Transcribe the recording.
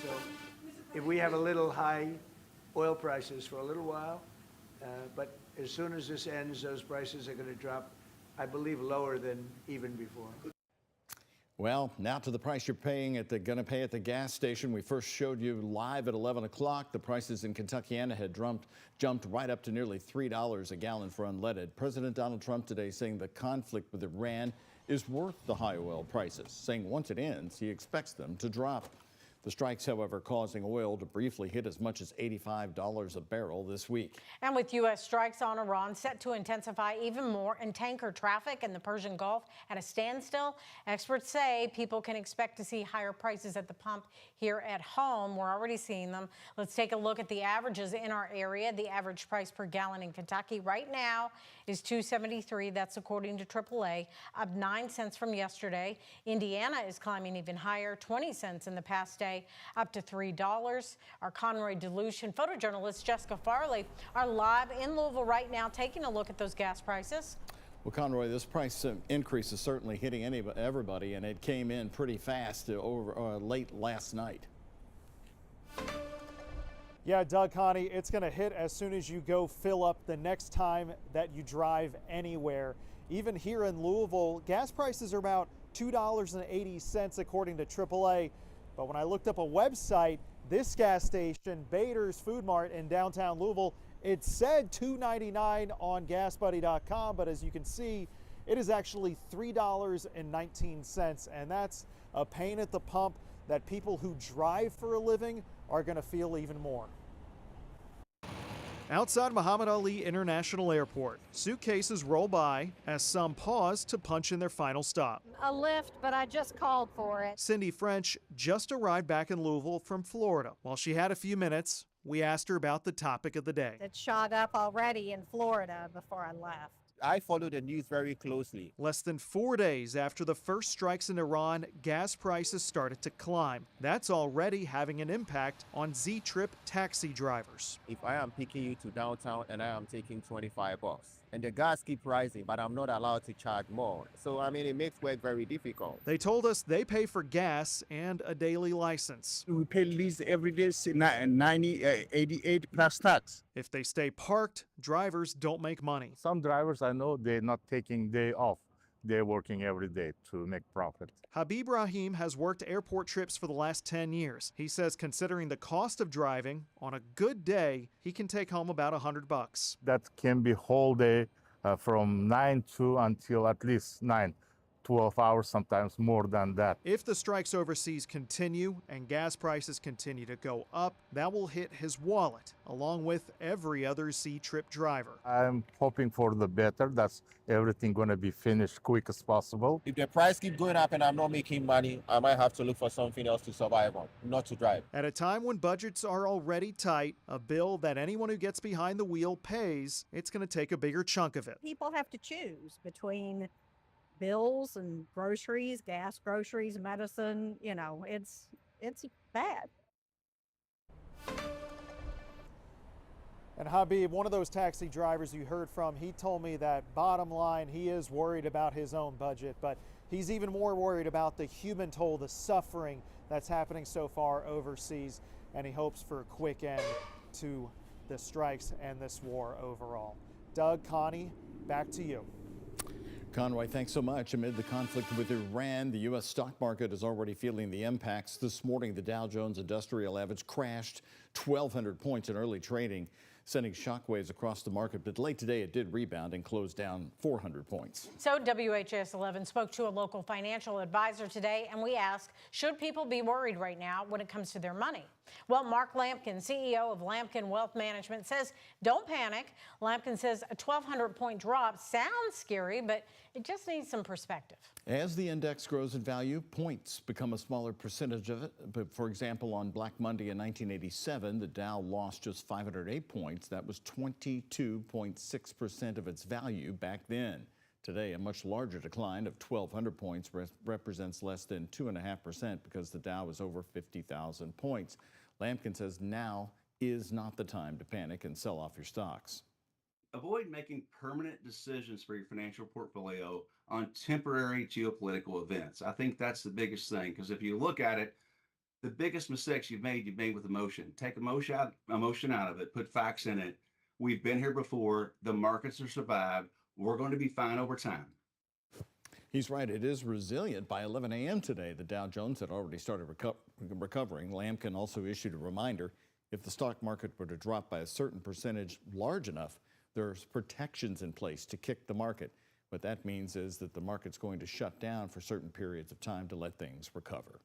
So if we have a little high oil prices for a little while, but as soon as this ends, those prices are going to drop, I believe, lower than even before. Well, now to the price you're paying at gonna pay at the gas station. We first showed you live at 11 o'clock. The prices in Kentuckiana had jumped right up to nearly $3 a gallon for unleaded. President Donald Trump today saying the conflict with Iran is worth the high oil prices, saying once it ends, he expects them to drop. The strikes, however, causing oil to briefly hit as much as $85 a barrel this week. And with U.S. strikes on Iran set to intensify even more and tanker traffic in the Persian Gulf at a standstill, experts say people can expect to see higher prices at the pump here at home. We're already seeing them. Let's take a look at the averages in our area. The average price per gallon in Kentucky right now is $2.73. That's according to AAA, up 9 cents from yesterday. Indiana is climbing even higher, 20 cents in the past day, up to $3. Our Conroy Delusion photojournalist Jessica Farley are live in Louisville right now taking a look at those gas prices. Well, Conroy, this price increase is certainly hitting everybody, and it came in pretty fast late last night. Yeah, Doug, Connie, it's going to hit as soon as you go fill up the next time that you drive anywhere. Even here in Louisville, gas prices are about $2.80 according to AAA. But when I looked up a website, this gas station, Bader's Food Mart in downtown Louisville, it said $2.99 on GasBuddy.com, but as you can see, it is actually $3.19, and that's a pain at the pump that people who drive for a living are going to feel even more. Outside Muhammad Ali International Airport, suitcases roll by as some pause to punch in their final stop. A lift, but I just called for it. Cindy French just arrived back in Louisville from Florida. While she had a few minutes, we asked her about the topic of the day. It shot up already in Florida before I left. I follow the news very closely. Less than 4 days after the first strikes in Iran, gas prices started to climb. That's already having an impact on Z-Trip taxi drivers. If I am picking you to downtown and I am taking $25 and the gas keep rising, but I'm not allowed to charge more. So, I mean, it makes work very difficult. They told us they pay for gas and a daily license. We pay lease every day, 88 plus tax. If they stay parked, drivers don't make money. Some drivers I know they're not taking day off. They're working every day to make profit. Habib Rahim has worked airport trips for the last 10 years. He says considering the cost of driving, on a good day, he can take home about $100. That can be whole day from 9 to until at least 9. 12 hours, sometimes more than that. If the strikes overseas continue and gas prices continue to go up, that will hit his wallet, along with every other Z-Trip driver. I'm hoping for the better. That's everything going to be finished quick as possible. If the price keep going up and I'm not making money, I might have to look for something else to survive on, not to drive. At a time when budgets are already tight, a bill that anyone who gets behind the wheel pays, it's going to take a bigger chunk of it. People have to choose between bills and groceries, gas, groceries, medicine. You know, it's bad. And Habib, one of those taxi drivers you heard from, he told me that bottom line, he is worried about his own budget, but he's even more worried about the human toll, the suffering that's happening so far overseas, and he hopes for a quick end to the strikes and this war overall. Doug, Connie, back to you. Conroy, thanks so much. Amid the conflict with Iran, the U.S. stock market is already feeling the impacts. This morning, the Dow Jones Industrial Average crashed 1,200 points in early trading, sending shockwaves across the market. But late today, it did rebound and closed down 400 points. So WHS 11 spoke to a local financial advisor today, and we asked, should people be worried right now when it comes to their money? Well, Mark Lampkin, CEO of Lampkin Wealth Management, says don't panic. Lampkin says a 1,200-point drop sounds scary, but it just needs some perspective. As the index grows in value, points become a smaller percentage of it. But for example, on Black Monday in 1987, the Dow lost just 508 points. That was 22.6% of its value back then. Today, a much larger decline of 1,200 points represents less than 2.5% because the Dow is over 50,000 points. Lampkin says now is not the time to panic and sell off your stocks. Avoid making permanent decisions for your financial portfolio on temporary geopolitical events. I think that's the biggest thing, because if you look at it, The biggest mistakes you've made with emotion. Take emotion out of it, put facts in it. We've been here before. The markets are survived. We're going to be fine over time. He's right. It is resilient. By 11 a.m. today, the Dow Jones had already started recovering. Lamkin also issued a reminder if the stock market were to drop by a certain percentage large enough, there's protections in place to kick the market. What that means is that the market's going to shut down for certain periods of time to let things recover.